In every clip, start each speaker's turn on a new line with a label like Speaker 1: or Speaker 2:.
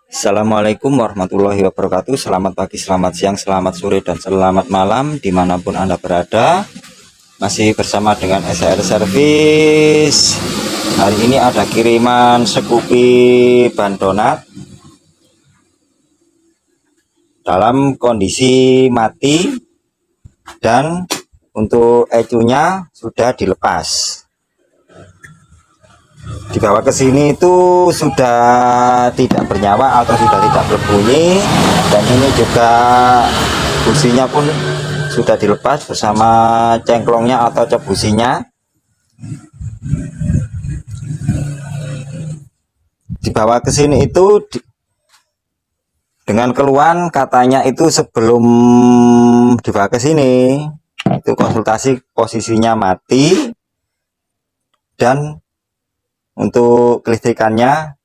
Speaker 1: Assalamualaikum warahmatullahi wabarakatuh. Selamat pagi, selamat siang, selamat sore, dan selamat malam dimanapun Anda berada. Masih bersama dengan SR Service. Hari ini ada kiriman Scoopy ban donat dalam kondisi mati, dan untuk ecunya sudah dilepas. Dibawa ke sini itu sudah tidak bernyawa atau sudah tidak berbunyi, dan ini juga businya pun sudah dilepas bersama cengklongnya atau cep businya. Dibawa ke sini itu dengan keluhan katanya itu sebelum dibawa ke sini itu konsultasi posisinya mati, dan untuk kelistrikannya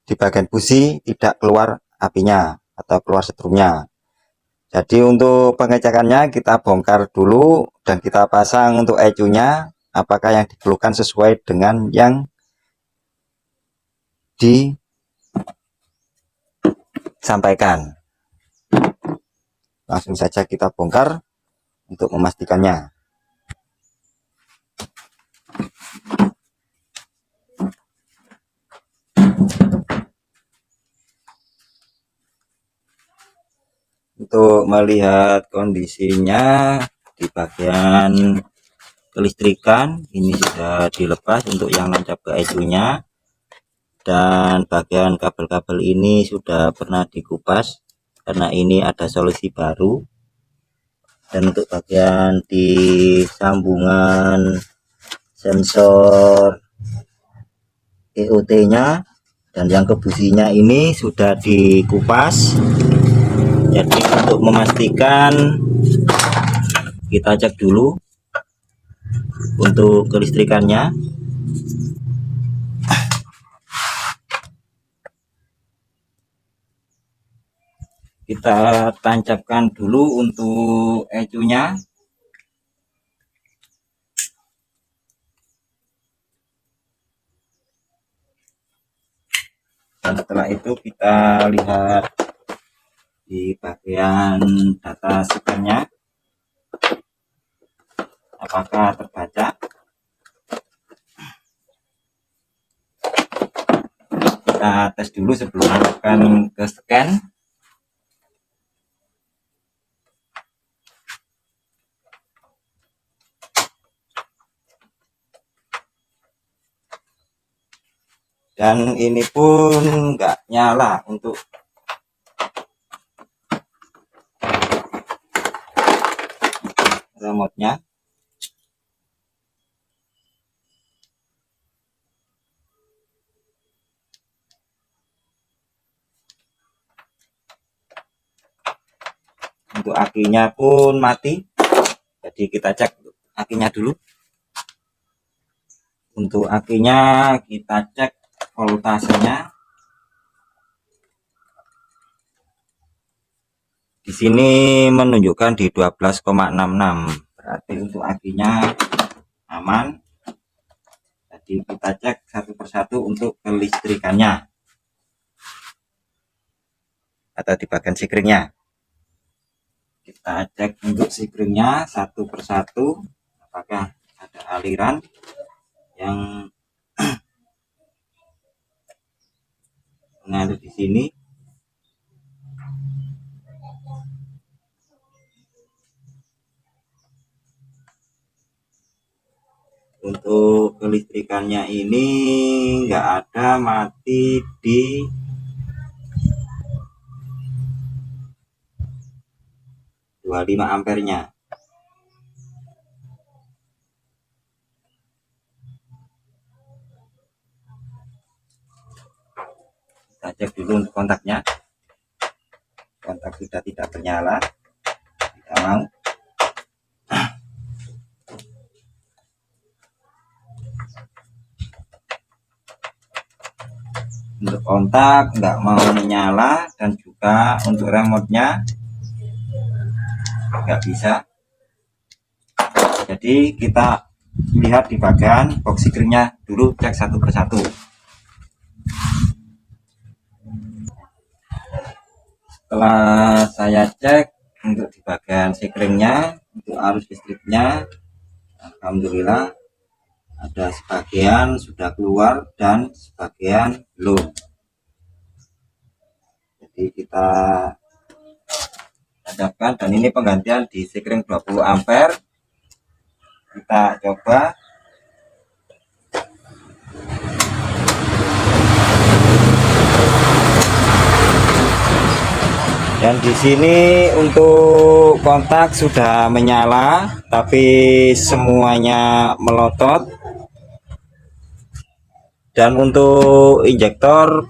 Speaker 1: di bagian busi tidak keluar apinya atau keluar setrumnya. Jadi untuk pengecekannya kita bongkar dulu dan kita pasang untuk ecunya, apakah yang dikeluhkan sesuai dengan yang disampaikan. Langsung saja kita bongkar untuk memastikannya. Untuk melihat kondisinya di bagian kelistrikan ini sudah dilepas untuk yang nancap ke ecunya, dan bagian kabel-kabel ini sudah pernah dikupas karena ini ada solusi baru. Dan untuk bagian di sambungan sensor EOT nya dan yang kebusinya ini sudah dikupas. Jadi untuk memastikan kita cek dulu untuk kelistrikannya. Kita tancapkan dulu untuk ecunya. Dan setelah itu kita lihat di bagian data sekannya apakah terbaca. Kita tes dulu sebelum akan ke scan. Dan ini pun nggak nyala untuk remote-nya. Untuk akinya pun mati. Jadi kita cek akinya dulu. Untuk akinya kita cek voltasenya. Di sini menunjukkan di 12,66. Berarti untuk akinya aman. Jadi kita cek satu persatu untuk kelistrikannya atau di bagian sikringnya. Kita cek untuk sikringnya satu persatu, apakah ada aliran yang mengalir di sini. Untuk kelistrikannya ini nggak ada, mati di 25 ampernya. Kita cek dulu untuk kontaknya. Kontak sudah tidak bernyala, tidak mau. Untuk kontak nggak mau menyala, dan juga untuk remote-nya nggak bisa. Jadi kita lihat di bagian box sikringnya dulu, cek satu persatu. Setelah saya cek untuk di bagian sekringnya, untuk arus listriknya, alhamdulillah ada sebagian sudah keluar dan sebagian belum. Jadi kita hadapkan, dan ini penggantian di sekring 20 ampere. Kita coba. Dan di sini untuk kontak sudah menyala, tapi semuanya melotot. Dan untuk injektor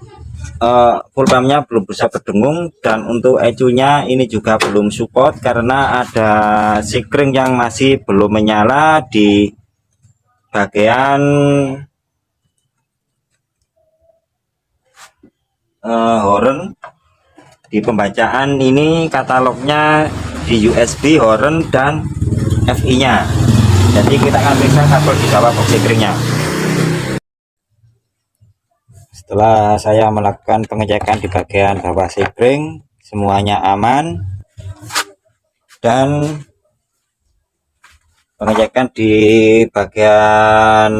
Speaker 1: full pumpnya belum bisa berdengung, dan untuk ECU-nya ini juga belum support karena ada sekring yang masih belum menyala di bagian horn. Di pembacaan ini katalognya di USB horn dan FI nya, jadi kita akan periksa kabel di bawah box sekringnya. Setelah saya melakukan pengecekan di bagian bawah sekring, semuanya aman, dan pengecekan di bagian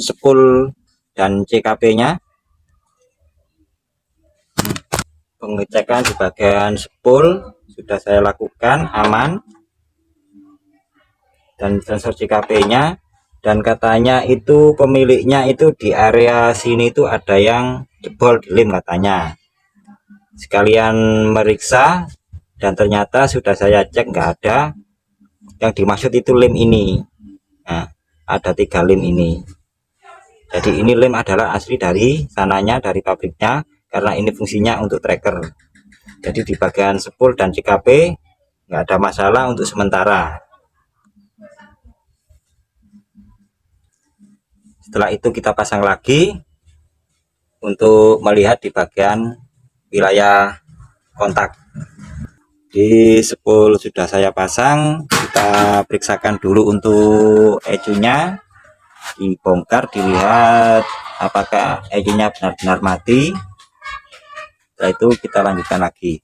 Speaker 1: spool dan CKP nya. Pengecekan di bagian spool sudah saya lakukan, aman, dan sensor CKP nya, dan katanya itu pemiliknya itu di area sini itu ada yang jebol di lem katanya. Sekalian meriksa, dan ternyata sudah saya cek nggak ada. Yang dimaksud itu lem ini. Nah, ada 3 lem ini. Jadi ini lem adalah asli dari sananya, dari pabriknya, karena ini fungsinya untuk tracker. Jadi di bagian spool dan CKP nggak ada masalah untuk sementara. Setelah itu kita pasang lagi untuk melihat di bagian wilayah kontak. Di spool sudah saya pasang, kita periksakan dulu untuk ECU-nya, dibongkar, dilihat apakah ECU-nya benar-benar mati. Setelah itu kita lanjutkan lagi.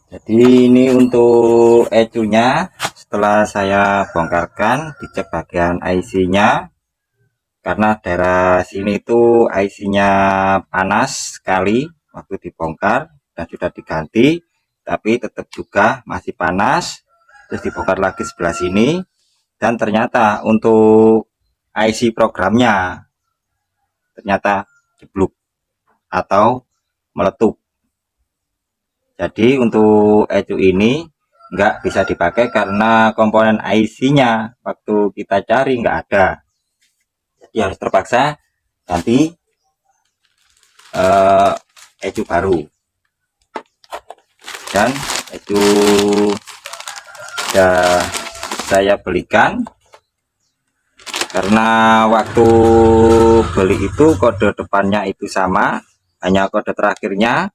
Speaker 1: Jadi ini untuk ECU-nya setelah saya bongkarkan, dicek bagian IC-nya, karena daerah sini itu IC-nya panas sekali waktu dibongkar dan sudah diganti, tapi tetap juga masih panas. Terus dibongkar lagi sebelah sini, dan ternyata untuk IC programnya ternyata jeblok atau meletup. Jadi untuk ECU ini nggak bisa dipakai karena komponen IC-nya waktu kita cari nggak ada. Jadi harus terpaksa ganti ECU baru. Dan ECU sudah saya belikan, karena waktu beli itu kode depannya itu sama, hanya kode terakhirnya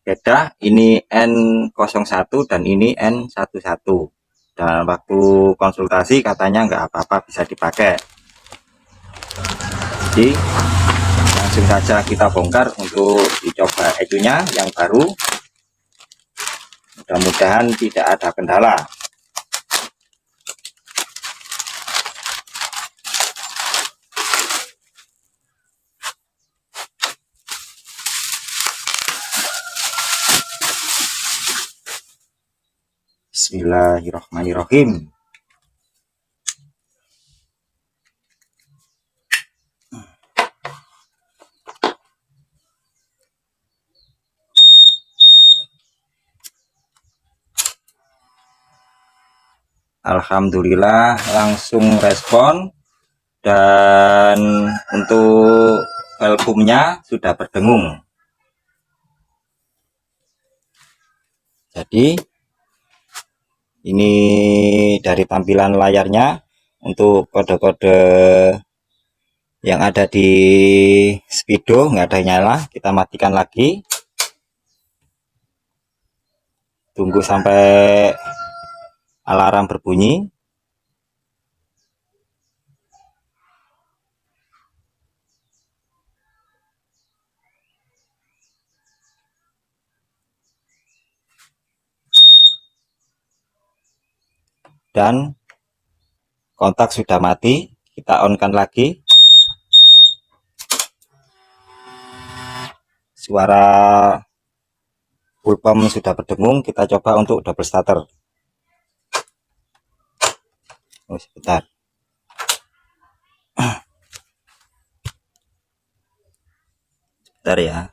Speaker 1: beda, ini N01 dan ini N11, dan waktu konsultasi katanya nggak apa-apa, bisa dipakai. Jadi langsung saja kita bongkar untuk dicoba ECU-nya yang baru, mudah-mudahan tidak ada kendala. Bismillahirrahmanirrahim. Alhamdulillah langsung respon, dan untuk valve-nya sudah berdengung. Jadi ini dari tampilan layarnya. Untuk kode-kode yang ada di speedo nggak ada nyala, kita matikan lagi, tunggu sampai alarm berbunyi. dan kontak sudah mati. Kita on kan lagi. Suara full pump sudah berdengung. Kita coba untuk double starter. Oh, sebentar. Sebentar ya.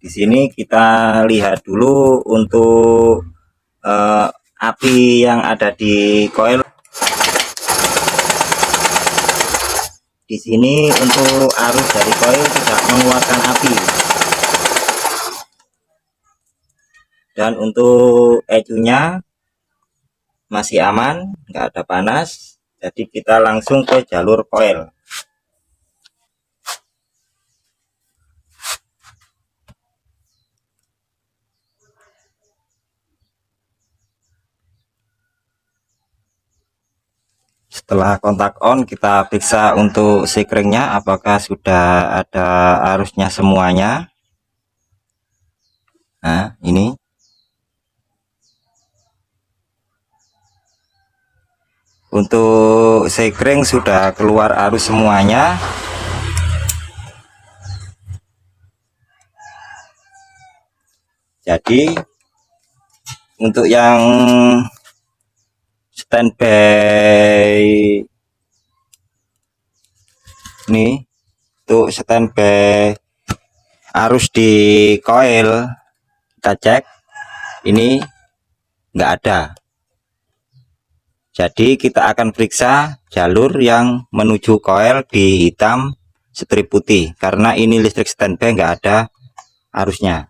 Speaker 1: Di sini kita lihat dulu untuk api yang ada di koil. Di sini untuk arus dari koil tidak mengeluarkan api. Dan untuk ECU-nya masih aman, nggak ada panas. Jadi kita langsung ke jalur koil. Setelah kontak on, kita periksa untuk sekringnya apakah sudah ada arusnya semuanya. Nah, ini. Untuk sekring sudah keluar arus semuanya. Jadi untuk yang standby ini, untuk standby arus di koil, kita cek ini nggak ada. Jadi kita akan periksa jalur yang menuju koil di hitam strip putih, karena ini listrik standby nggak ada arusnya.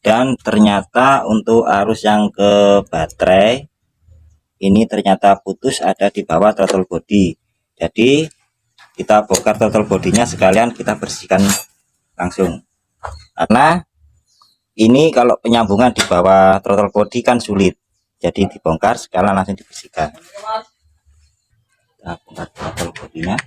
Speaker 1: Dan ternyata untuk arus yang ke baterai ini ternyata putus, ada di bawah throttle body. Jadi kita bongkar throttle bodinya sekalian kita bersihkan langsung, karena ini kalau penyambungan di bawah throttle body kan sulit. Jadi dibongkar sekalian langsung dibersihkan. Kita bongkar throttle bodinya.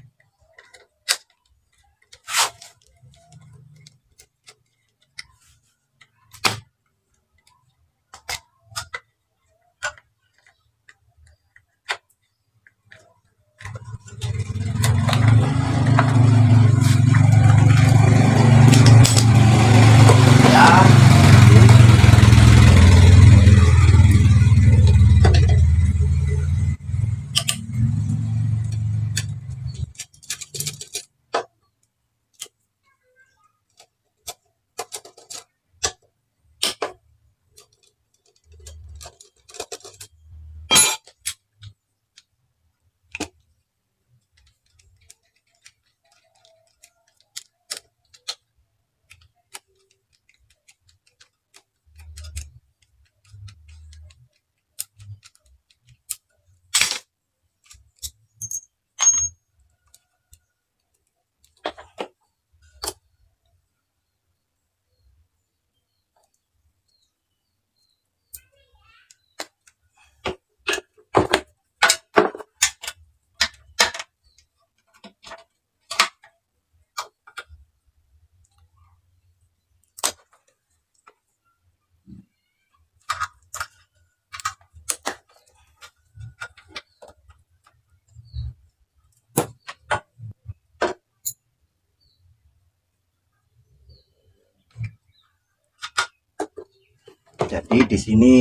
Speaker 1: Jadi di sini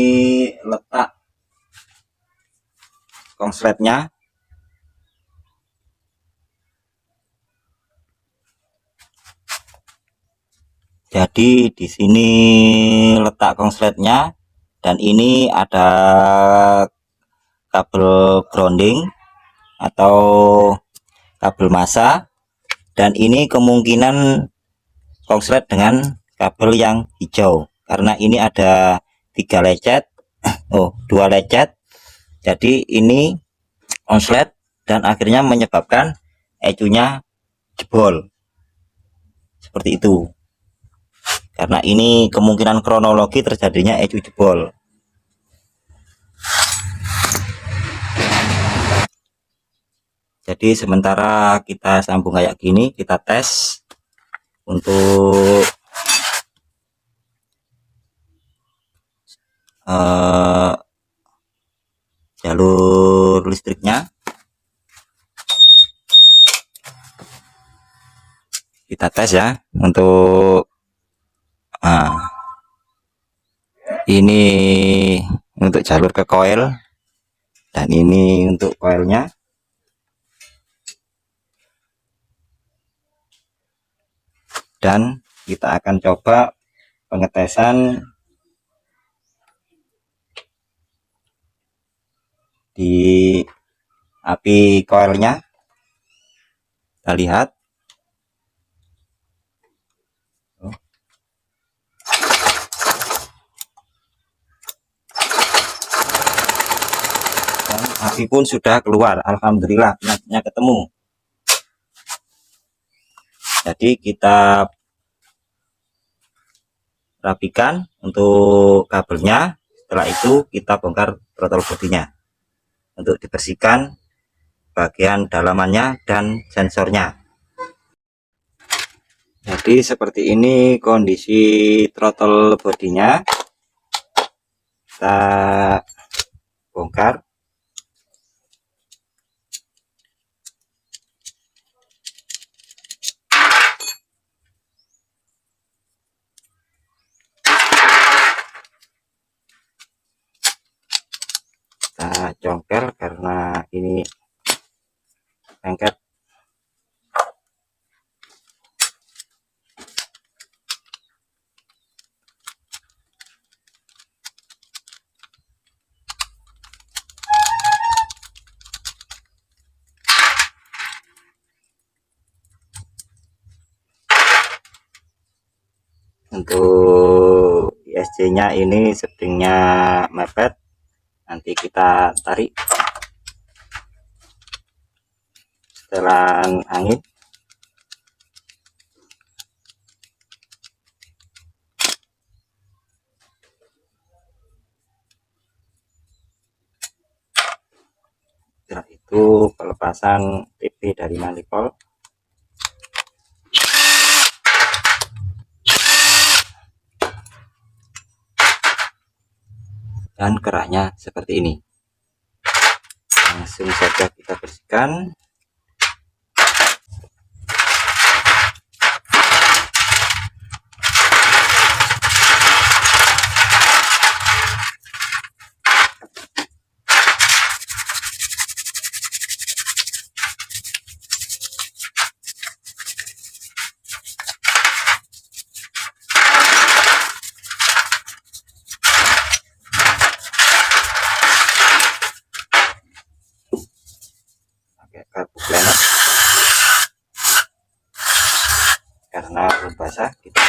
Speaker 1: letak konsletnya. Jadi di sini letak konsletnya, dan ini ada kabel grounding atau kabel massa, dan ini kemungkinan konslet dengan kabel yang hijau, karena ini ada 3 lecet, oh 2 lecet. Jadi ini konslet dan akhirnya menyebabkan ECU-nya jebol seperti itu. Karena ini kemungkinan kronologi terjadinya ECU jebol. Jadi sementara kita sambung kayak gini, kita tes untuk jalur listriknya. Kita tes ya untuk ini untuk jalur ke coil, dan ini untuk coilnya. Dan kita akan coba pengetesan di api coilnya. Kita lihat. Dan api pun sudah keluar, alhamdulillah penyakitnya ketemu. Jadi kita rapikan untuk kabelnya. Setelah itu kita bongkar throttle bodinya untuk dibersihkan bagian dalamannya dan sensornya. Jadi seperti ini kondisi throttle bodinya. Kita bongkar. Kita congkel karena ini lengket. Untuk ISC-nya ini springnya mepet, nanti kita tarik setelan angin. Setelah itu pelepasan TP dari manifold. Dan keraknya seperti ini. Langsung saja kita bersihkan. Pakai karbu cleaner karena belum basah gitu.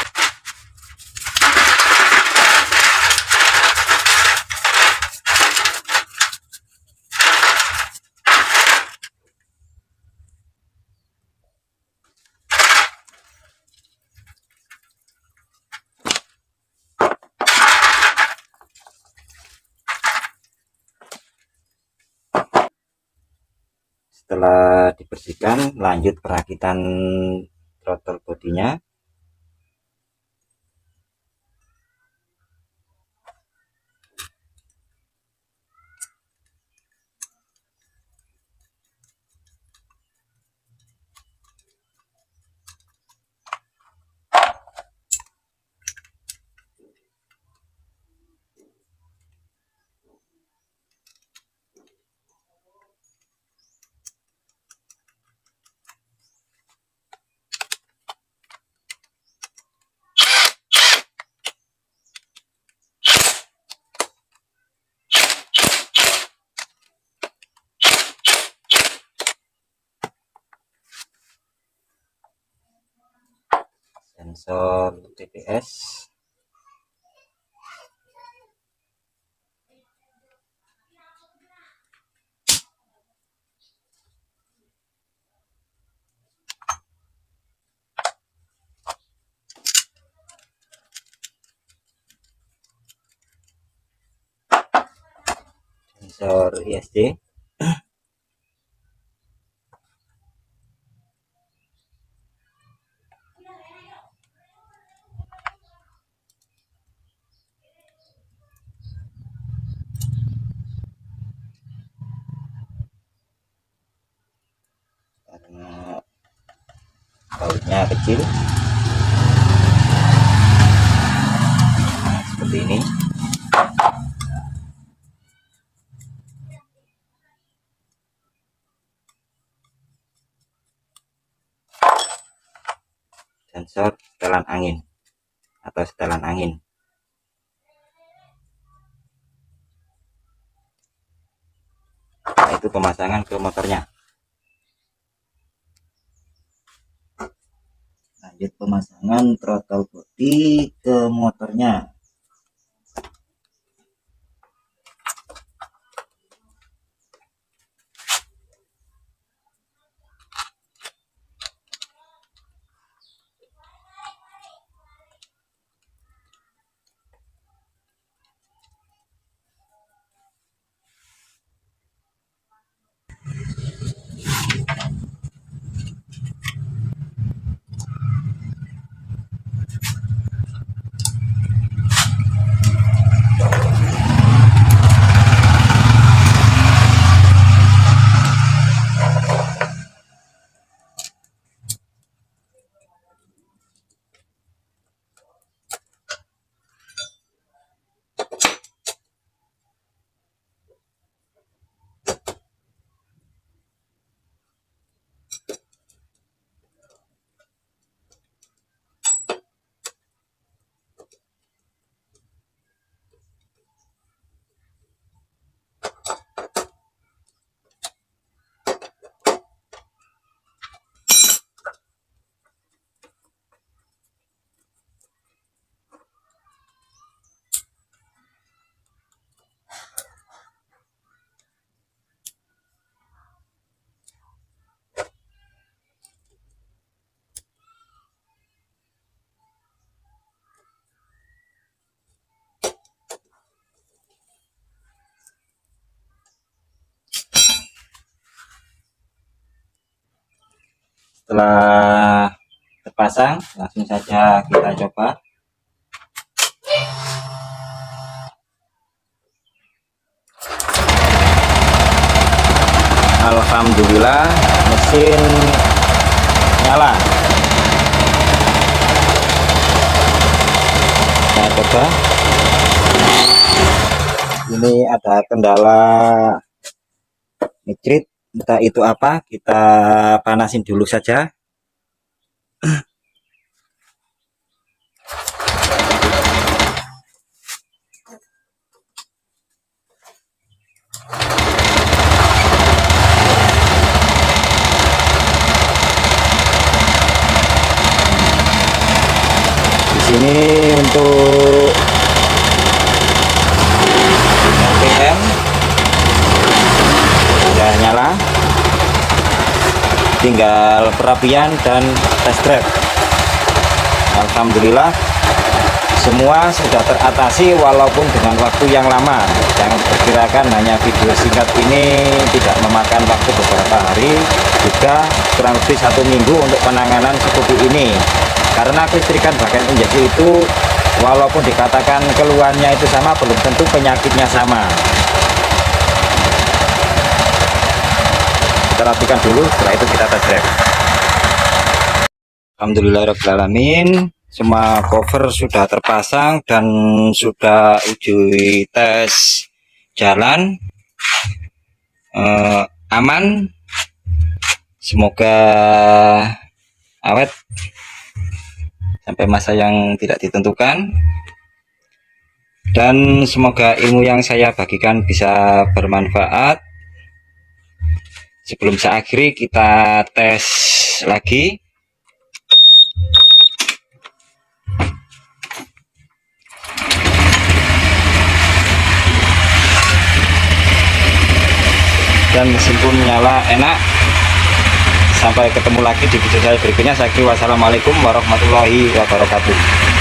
Speaker 1: Setelah dibersihkan, lanjut perakitan throttle bodinya. Sensor TPS. Sensor ISC. motornya kecil. Nah, seperti ini. Sensor setelan angin atau setelan angin. Nah, itu pemasangan ke motornya. Lanjut pemasangan throttle body ke motornya. Setelah terpasang, langsung saja kita coba. Alhamdulillah, mesin nyala. Nah, coba. Ini ada kendala nitrit, entah itu apa, kita panasin dulu saja. Di sini untuk RPM sudah nyala, tinggal perapian dan test drive. Alhamdulillah semua sudah teratasi walaupun dengan waktu yang lama. Yang perkirakan hanya video singkat ini tidak memakan waktu beberapa hari, juga kurang lebih 1 minggu untuk penanganan seperti ini. Karena kelistrikan bagian injeksi itu walaupun dikatakan keluhannya itu sama, belum tentu penyakitnya sama. Kita rapikan dulu, setelah itu kita tes drive. Alhamdulillahirrahmanirrahim, semua cover sudah terpasang dan sudah uji tes jalan, aman, semoga awet sampai masa yang tidak ditentukan, dan semoga ilmu yang saya bagikan bisa bermanfaat. Sebelum saya akhiri, kita tes lagi. Dan mesin pun nyala enak. Sampai ketemu lagi di video saya berikutnya. Saya kira wassalamualaikum warahmatullahi wabarakatuh.